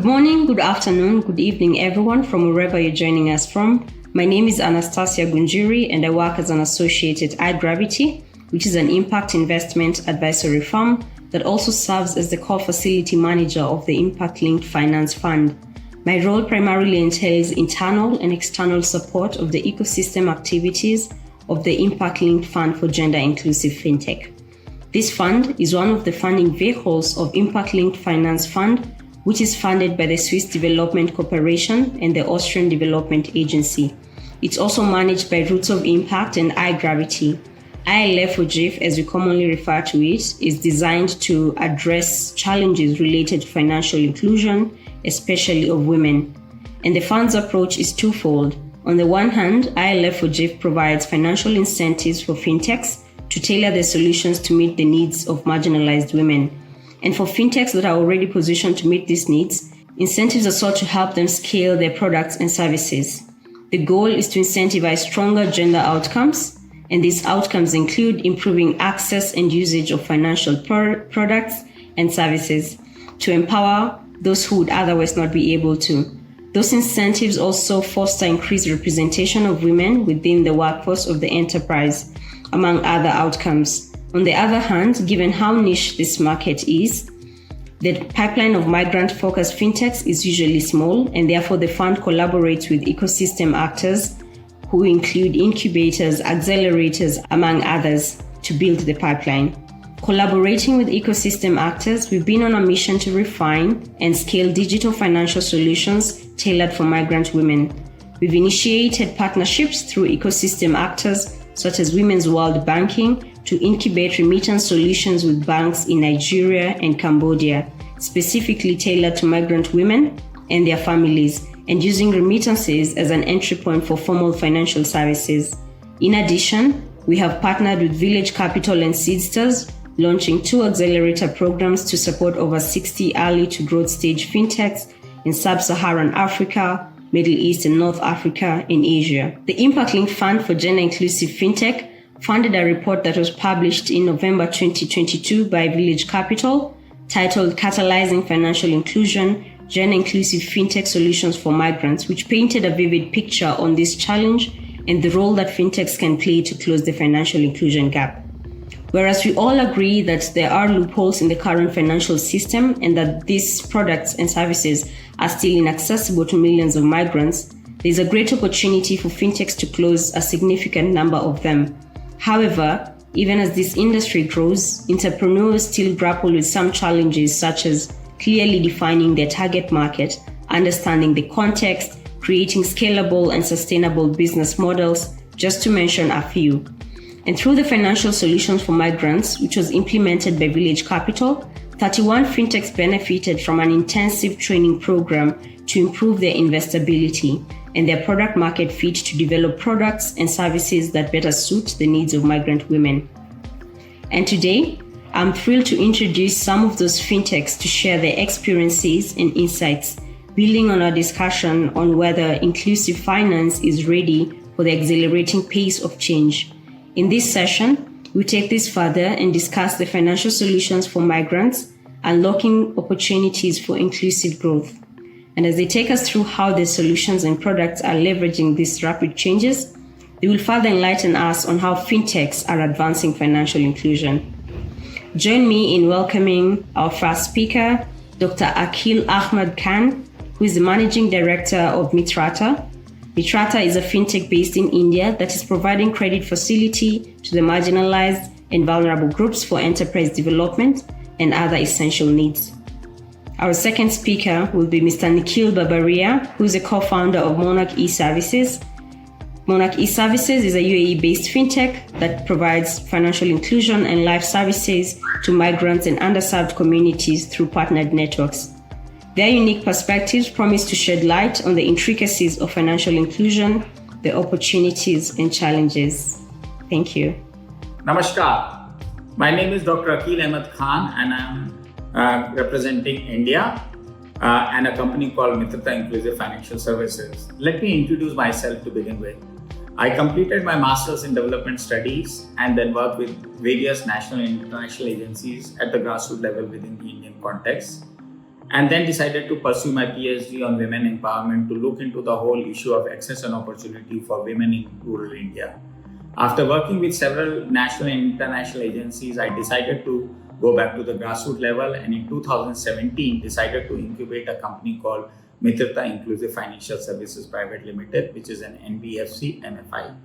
Good morning, good afternoon, good evening, everyone from wherever you're joining us from. My name is Anastasia Gunjuri and I work as an associate at iGravity, which is an impact investment advisory firm that also serves as the core facility manager of the Impact Linked Finance Fund. My role primarily entails internal and external support of the ecosystem activities of the Impact Linked Fund for Gender Inclusive FinTech. This fund is one of the funding vehicles of Impact Linked Finance Fund, which is funded by the Swiss Development Corporation and the Austrian Development Agency. It's also managed by Roots of Impact and iGravity. ILF or GIF, as we commonly refer to it, is designed to address challenges related to financial inclusion, especially of women. And the fund's approach is twofold. On the one hand, ILF or GIF provides financial incentives for fintechs to tailor their solutions to meet the needs of marginalized women. And for fintechs that are already positioned to meet these needs, incentives are sought to help them scale their products and services. The goal is to incentivize stronger gender outcomes, and these outcomes include improving access and usage of financial products and services to empower those who would otherwise not be able to. Those incentives also foster increased representation of women within the workforce of the enterprise, among other outcomes. On the other hand, given how niche this market is, the pipeline of migrant-focused fintechs is usually small, and therefore the fund collaborates with ecosystem actors who include incubators, accelerators, among others, to build the pipeline. Collaborating with ecosystem actors, we've been on a mission to refine and scale digital financial solutions tailored for migrant women. We've initiated partnerships through ecosystem actors such as Women's World Banking to incubate remittance solutions with banks in Nigeria and Cambodia, specifically tailored to migrant women and their families, and using remittances as an entry point for formal financial services. In addition, we have partnered with Village Capital and Seedsters, launching 2 accelerator programs to support over 60 early to growth stage fintechs in Sub-Saharan Africa, Middle East and North Africa, and Asia. The Impact Linked Fund for Gender Inclusive FinTech funded a report that was published in November 2022 by Village Capital titled Catalyzing Financial Inclusion, Gender Inclusive FinTech Solutions for Migrants, which painted a vivid picture on this challenge and the role that fintechs can play to close the financial inclusion gap. Whereas we all agree that there are loopholes in the current financial system and that these products and services are still inaccessible to millions of migrants, there is a great opportunity for fintechs to close a significant number of them. However, even as this industry grows, entrepreneurs still grapple with some challenges such as clearly defining their target market, understanding the context, creating scalable and sustainable business models, just to mention a few. And through the Financial Solutions for Migrants, which was implemented by Village Capital, 31 fintechs benefited from an intensive training program to improve their investability and their product market fit to develop products and services that better suit the needs of migrant women. And today, I'm thrilled to introduce some of those fintechs to share their experiences and insights, building on our discussion on whether inclusive finance is ready for the accelerating pace of change. In this session, we take this further and discuss the financial solutions for migrants, unlocking opportunities for inclusive growth. And as they take us through how their solutions and products are leveraging these rapid changes, they will further enlighten us on how fintechs are advancing financial inclusion. Join me in welcoming our first speaker, Dr. Akhil Ahmad Khan, who is the Managing Director of Mitrata. Mitrata is a fintech based in India that is providing credit facility to the marginalized and vulnerable groups for enterprise development and other essential needs. Our second speaker will be Mr. Nikhil Babaria, who is a co-founder of Monarch eServices. Monarch eServices is a UAE-based fintech that provides financial inclusion and life services to migrants and underserved communities through partnered networks. Their unique perspectives promise to shed light on the intricacies of financial inclusion, the opportunities and challenges. Thank you. Namaskar. My name is Dr. Akhil Ahmad Khan and I'm representing India and a company called Mitrata Inclusive Financial Services. Let me introduce myself to begin with. I completed my Masters in Development Studies and then worked with various national and international agencies at the grassroots level within the Indian context. and then decided to pursue my PhD on women empowerment to look into the whole issue of access and opportunity for women in rural India. After working with several national and international agencies, I decided to go back to the grassroots level, and in 2017 decided to incubate a company called Mitrata Inclusive Financial Services Private Limited, which is an NBFC MFI.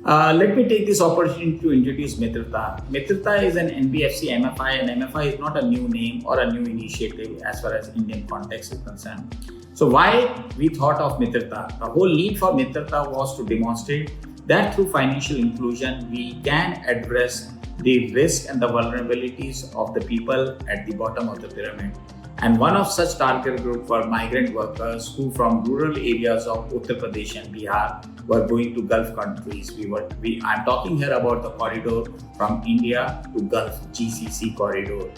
Let me take this opportunity to introduce Mitrata. Mitrata is an NBFC MFI, and MFI is not a new name or a new initiative as far as Indian context is concerned. So why we thought of Mitrata? The whole need for Mitrata was to demonstrate that through financial inclusion, we can address the risk and the vulnerabilities of the people at the bottom of the pyramid. And one of such target group were migrant workers who from rural areas of Uttar Pradesh and Bihar were going to Gulf countries. I'm talking here about the corridor from India to Gulf, GCC corridor.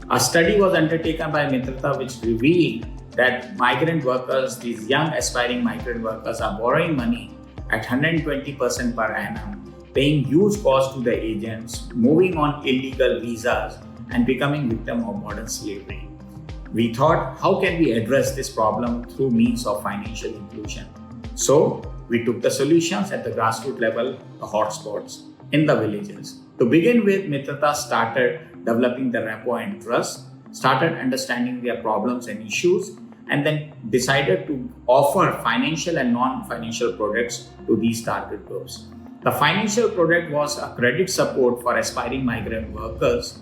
A study was undertaken by Mitrata which revealed that migrant workers, these young aspiring migrant workers, are borrowing money at 120% per annum, paying huge costs to the agents, moving on illegal visas, and becoming victim of modern slavery. We thought, how can we address this problem through means of financial inclusion? So we took the solutions at the grassroots level, the hotspots in the villages. To begin with, Mitrata started developing the rapport and trust, started understanding their problems and issues, and then decided to offer financial and non-financial products to these target groups. The financial product was a credit support for aspiring migrant workers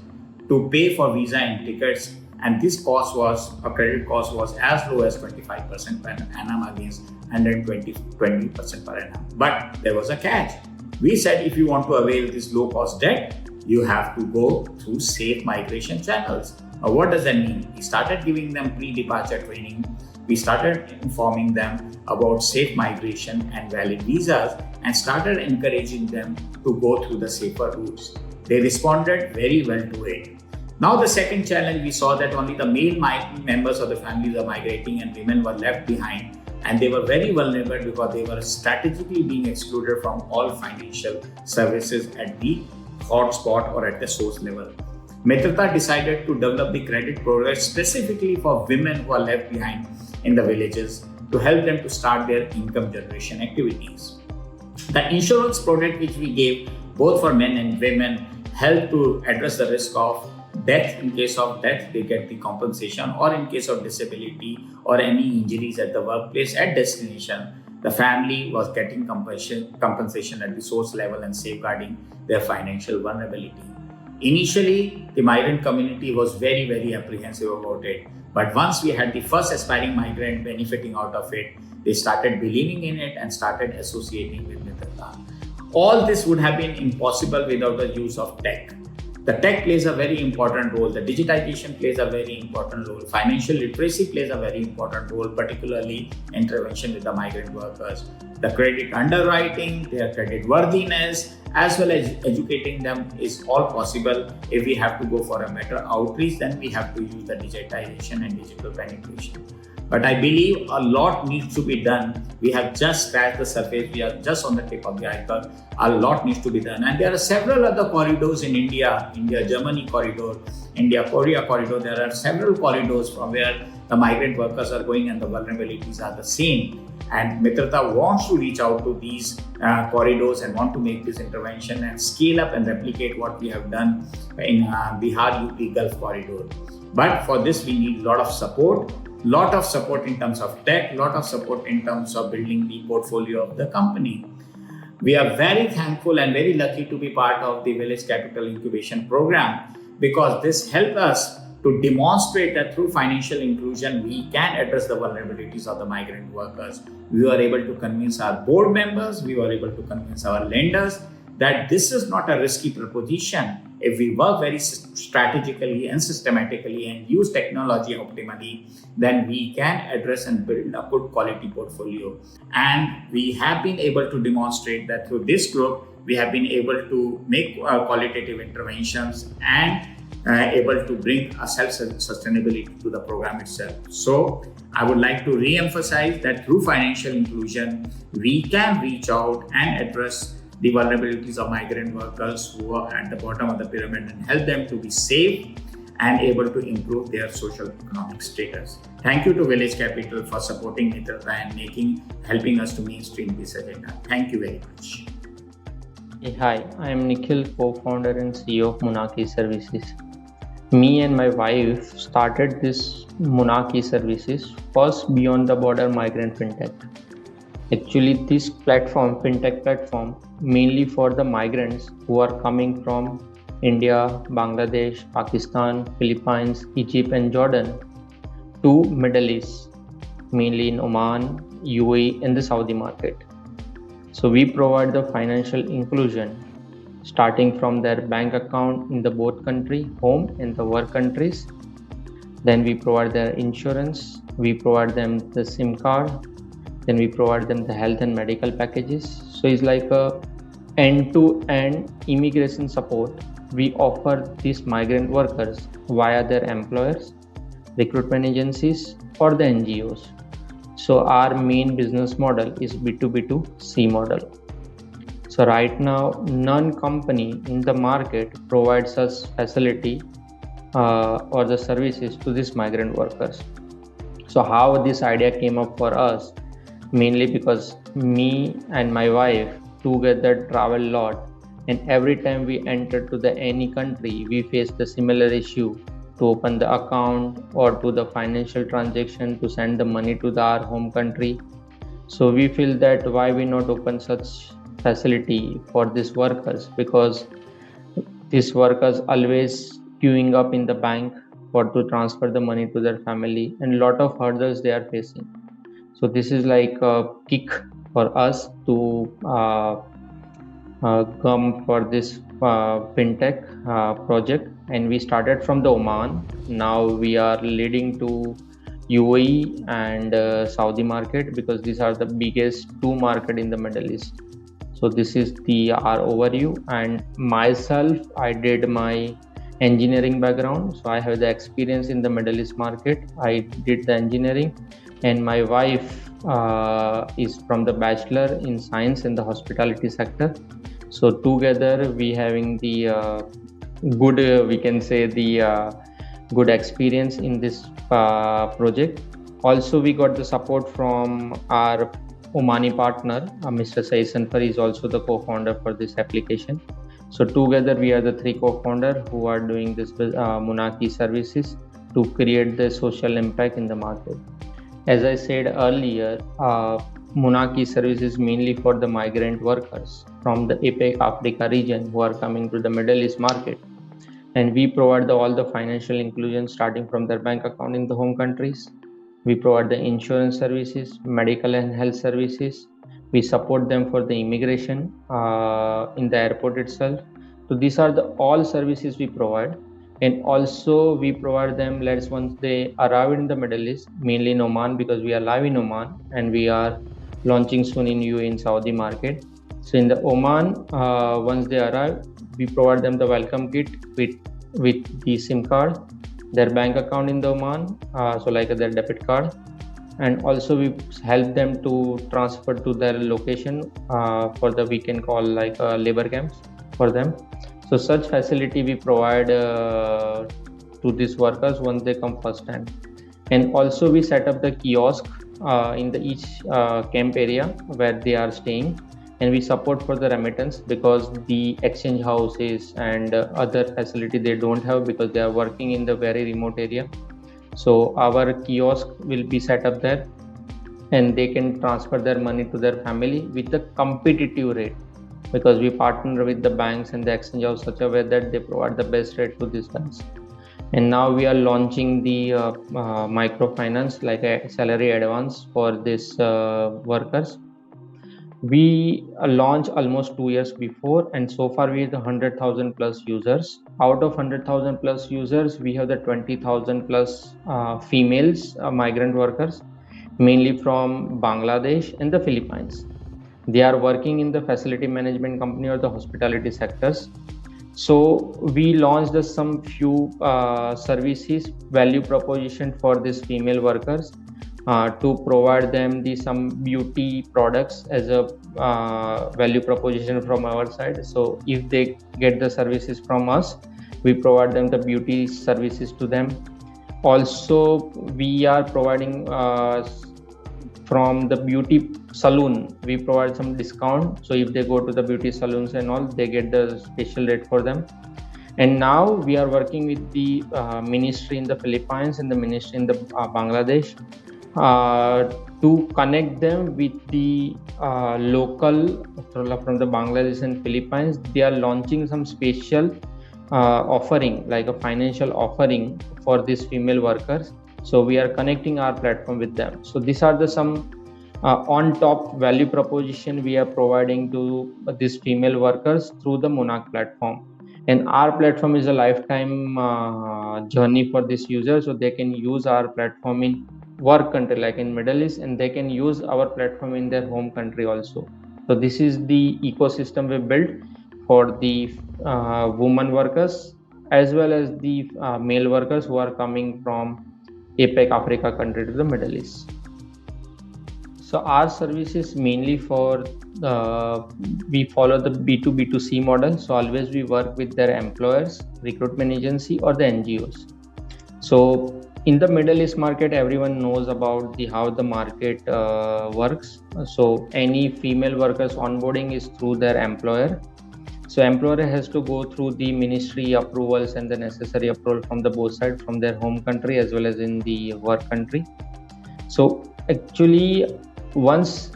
to pay for visa and tickets, and this credit cost was as low as 25% per annum against 120% per annum. But there was a catch. We said if you want to avail this low cost debt, you have to go through safe migration channels. Now, what does that mean? We started giving them pre-departure training. We started informing them about safe migration and valid visas, and started encouraging them to go through the safer routes. They responded very well to it. Now the second challenge, we saw that only the male members of the families are migrating and women were left behind, and they were very vulnerable because they were strategically being excluded from all financial services at the hotspot or at the source level. Mitrata decided to develop the credit program specifically for women who are left behind in the villages to help them to start their income generation activities. The insurance product which we gave both for men and women helped to address the risk of death. In case of death, they get the compensation, or in case of disability or any injuries at the workplace at destination, the family was getting compensation at the source level and safeguarding their financial vulnerability. Initially, the migrant community was very, very apprehensive about it. But once we had the first aspiring migrant benefiting out of it, they started believing in it and started associating with Mitrata. All this would have been impossible without the use of tech. The tech plays a very important role. The digitization plays a very important role. Financial literacy plays a very important role, particularly intervention with the migrant workers. The credit underwriting, their credit worthiness, as well as educating them is all possible. If we have to go for a better outreach, then we have to use the digitization and digital penetration. But I believe a lot needs to be done. We have just scratched the surface. We are just on the tip of the iceberg. A lot needs to be done. And there are several other corridors in India-Germany corridor, India-Korea corridor. There are several corridors from where the migrant workers are going and the vulnerabilities are the same. And Mitrata wants to reach out to these corridors and want to make this intervention and scale up and replicate what we have done in Bihar UP Gulf corridor. But for this, we need a lot of support in terms of tech, lot of support in terms of building the portfolio of the company. We are very thankful and very lucky to be part of the Village Capital Incubation Program, because this helped us to demonstrate that through financial inclusion, we can address the vulnerabilities of the migrant workers. We were able to convince our board members, we were able to convince our lenders that this is not a risky proposition. If we work very strategically and systematically and use technology optimally, then we can address and build a good quality portfolio. And we have been able to demonstrate that through this group, we have been able to make qualitative interventions and able to bring a self-sustainability to the program itself. So I would like to re-emphasize that through financial inclusion, we can reach out and address the vulnerabilities of migrant workers who are at the bottom of the pyramid and help them to be safe and able to improve their social economic status. Thank you to Village Capital for supporting Mitrata and helping us to mainstream this agenda. Thank you very much. Hey, hi, I am Nikhil, co-founder and CEO of Monarchy Services. Me and my wife started this Monarchy Services first beyond the border migrant fintech. Actually, this platform, fintech platform, mainly for the migrants who are coming from India, Bangladesh, Pakistan, Philippines, Egypt, and Jordan to Middle East, mainly in Oman, UAE, and the Saudi market. So we provide the financial inclusion starting from their bank account in the both country, home and the work countries. Then we provide their insurance, we provide them the SIM card, then we provide them the health and medical packages. So it's like a end-to-end immigration support we offer these migrant workers via their employers, recruitment agencies, or the NGOs. So our main business model is B2B2C model. So right now, none company in the market provides us facility or the services to these migrant workers. So how this idea came up for us, mainly because me and my wife together travel a lot, and every time we enter to the any country, we face the similar issue to open the account or to the financial transaction to send the money to our home country. So we feel that why we not open such facility for these workers, because these workers always queuing up in the bank for to transfer the money to their family, and lot of hurdles they are facing. So this is like a kick for us to come for this fintech project, and we started from the Oman. Now we are leading to UAE and Saudi market, because these are the biggest two market in the Middle East. So this is the our overview. And myself, I did my engineering background, so I have the experience in the Middle East market. I did the engineering, and my wife is from the bachelor in science in the hospitality sector. So together we having the good we can say the good experience in this project. Also we got the support from our Omani partner, Mr. Saeed Sanfar is also the co-founder for this application. So together we are the three co-founders who are doing this Monarchy Services to create the social impact in the market. As I said earlier, Monarchy Services mainly for the migrant workers from the APEC Africa region who are coming to the Middle East market. And we provide all the financial inclusion starting from their bank account in the home countries. We provide the insurance services, medical and health services. We support them for the immigration in the airport itself. So these are the all services we provide. And also we provide them, once they arrive in the Middle East, mainly in Oman, because we are live in Oman and we are launching soon in UAE in Saudi market. So in the Oman, once they arrive, we provide them the welcome kit with the SIM card, their bank account in the Oman, so like their debit card, and also we help them to transfer to their location for the we can call like labor camps for them. So such facility we provide to these workers once they come first time. And also we set up the kiosk in the each camp area where they are staying, and we support for the remittance, because the exchange houses and other facility they don't have because they are working in the very remote area. So our kiosk will be set up there, and they can transfer their money to their family with a competitive rate, because we partner with the banks and the exchange house such a way that they provide the best rate to these banks. And now we are launching the microfinance, like a salary advance for these workers. We launched almost 2 years before, and so far we have the 100,000 plus users. Out of 100,000 plus users, we have the 20,000 plus females migrant workers, mainly from Bangladesh and the Philippines. They are working in the facility management company or the hospitality sectors. So we launched some few services, value proposition for these female workers to provide them some beauty products as a value proposition from our side. So if they get the services from us, We provide them the beauty services to them. Also, we are providing from the beauty salon, we provide some discount. So if they go to the beauty salons and all, they get the special rate for them. And now we are working with the ministry in the Philippines and the ministry in the Bangladesh to connect them with the local from the Bangladesh and Philippines. They are launching some special offering, like a financial offering for these female workers. So we are connecting our platform with them. So these are the some on top value proposition we are providing to these female workers through the Monarch platform. And our platform is a lifetime journey for this user, so they can use our platform in work country like in Middle East, and they can use our platform in their home country also. So this is the ecosystem we built for the women workers as well as the male workers who are coming from APEC Africa country to the Middle East. So our service is mainly for we follow the B2B2C model. So always we work with their employers, recruitment agency, or the NGOs. So in the Middle East market, everyone knows about the how the market works. So any female workers onboarding is through their employer. So employer has to go through the ministry approvals and the necessary approval from the both sides, from their home country as well as in the work country. So actually, once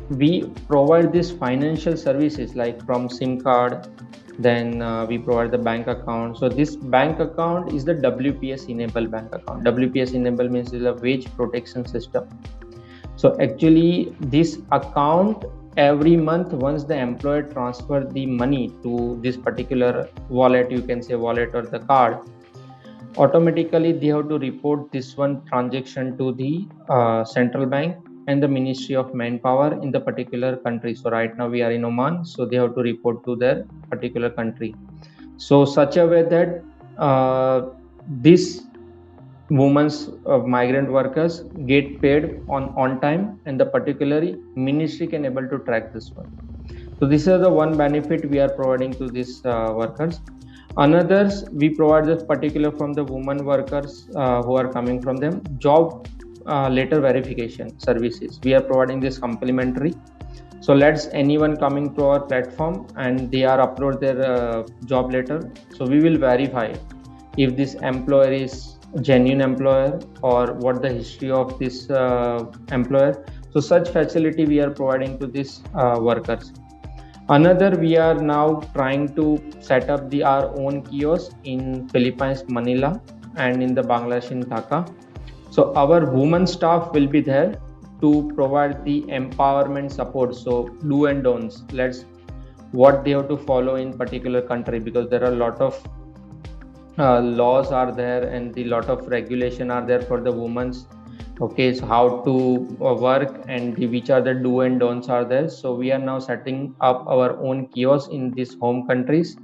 we provide these financial services like from SIM card, then we provide the bank account. So this bank account is the WPS enabled bank account. WPS enabled means is a wage protection system. So actually this account, every month once the employer transfer the money to this particular wallet, you can say wallet or the card, automatically they have to report this one transaction to the central bank and the Ministry of Manpower in the particular country. So right now we are in Oman, so they have to report to their particular country. So such a way that this women's migrant workers get paid on time, and the particularly ministry can able to track this one. So this is the one benefit we are providing to these workers. Another, we provide this particular from the women workers who are coming from them job letter verification services. We are providing this complimentary. So let's anyone coming to our platform and they are upload their job letter. So we will verify if this employer is genuine employer or what the history of this employer. So such facility we are providing to these workers. Another, we are now trying to set up our own kiosk in Philippines, Manila, and in the Bangladesh in Dhaka. So our women staff will be there to provide the empowerment support. So do and don'ts. What they have to follow in particular country, because there are a lot of laws are there and the lot of regulation are there for the women's. Okay, so how to work and which are the do and don'ts are there. So we are now setting up our own kiosk in these home countries,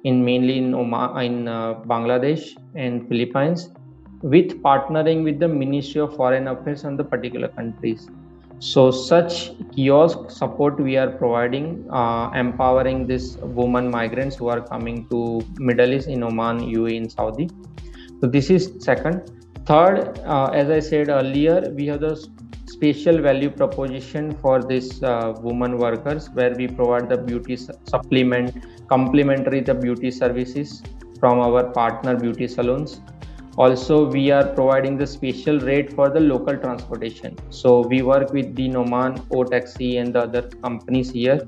in mainly in Oman, in Bangladesh and Philippines, with partnering with the Ministry of Foreign Affairs on the particular countries. So such kiosk support we are providing, empowering these women migrants who are coming to Middle East in Oman, UAE, in Saudi. So this is second. Third, as I said earlier, we have the special value proposition for these women workers, where we provide the beauty supplement, complementary the beauty services from our partner beauty salons. Also, we are providing the special rate for the local transportation. So we work with the Noman, O Taxi, and the other companies here,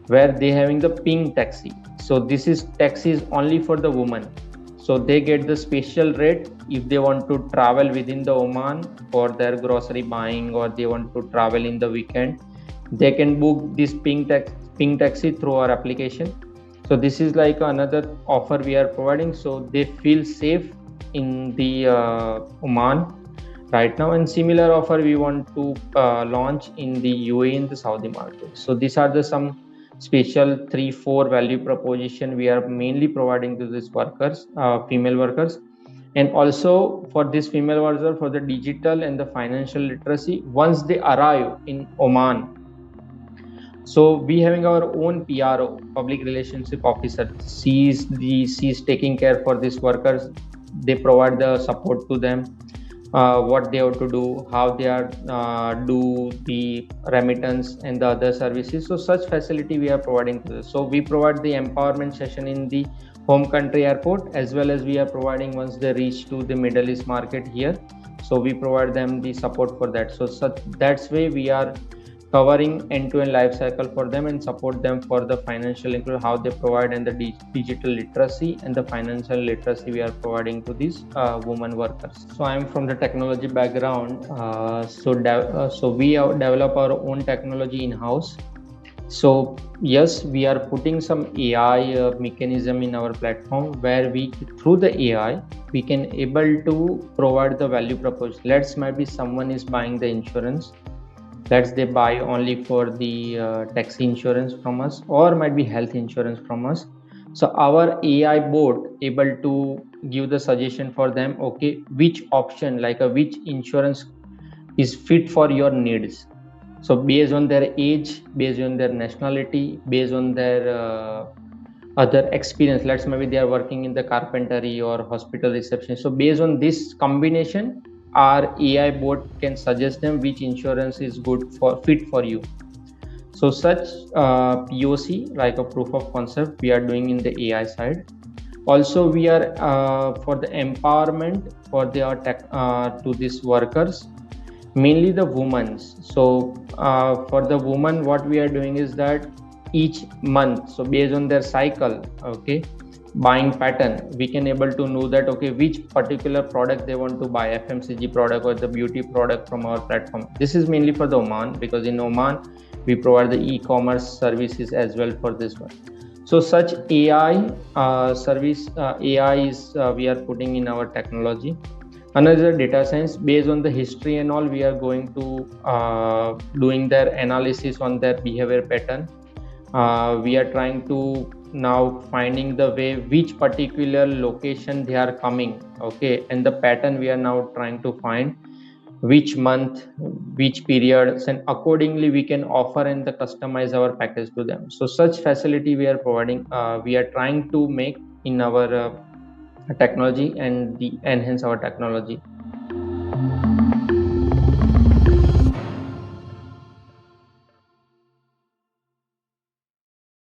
where they having the pink taxi. So this is taxis only for the women. So they get the special rate if they want to travel within the Oman for their grocery buying, or they want to travel in the weekend. They can book this pink taxi through our application. So this is like another offer we are providing. So they feel safe in the Oman right now, and similar offer we want to launch in the UAE in the Saudi market. So these are the some special 3-4 value proposition we are mainly providing to these workers, female workers. And also for this female workers, for the digital and the financial literacy, once they arrive in Oman, So we having our own PRO, public relationship officer. She's taking care for these workers. They provide the support to them, what they have to do, how they are do the remittance and the other services. So such facility we are providing to them. So we provide the empowerment session in the home country airport, as well as we are providing once they reach to the Middle East market here. So we provide them the support for that. So that's way we are covering end-to-end life cycle for them and support them for the financial include how they provide and the digital literacy and the financial literacy we are providing to these women workers. So I am from the technology background. So we have develop our own technology in-house. So yes, we are putting some AI mechanism in our platform where we through the AI we can able to provide the value proposition. Let's maybe someone is buying the insurance, let's they buy only for the taxi insurance from us or might be health insurance from us. So our AI bot able to give the suggestion for them, okay, which option like a which insurance is fit for your needs. So based on their age, based on their nationality, based on their other experience, let's maybe they are working in the carpentry or hospital reception. So based on this combination, our AI bot can suggest them which insurance is good for fit for you. So such POC like a proof of concept we are doing in the AI side. Also we are for the empowerment for their tech to these workers, mainly the women. So for the woman what we are doing is that each month, so based on their cycle, okay, buying pattern, we can able to know that okay which particular product they want to buy, FMCG product or the beauty product from our platform. This is mainly for the Oman, because in Oman we provide the e-commerce services as well for this one. So such AI service AI is we are putting in our technology. Another data science based on the history and all, we are going to doing their analysis on their behavior pattern. We are trying to now finding the way which particular location they are coming, okay, and the pattern we are now trying to find which month, which periods, and accordingly we can offer and the customize our package to them. So such facility we are providing, we are trying to make in our technology and enhance our technology.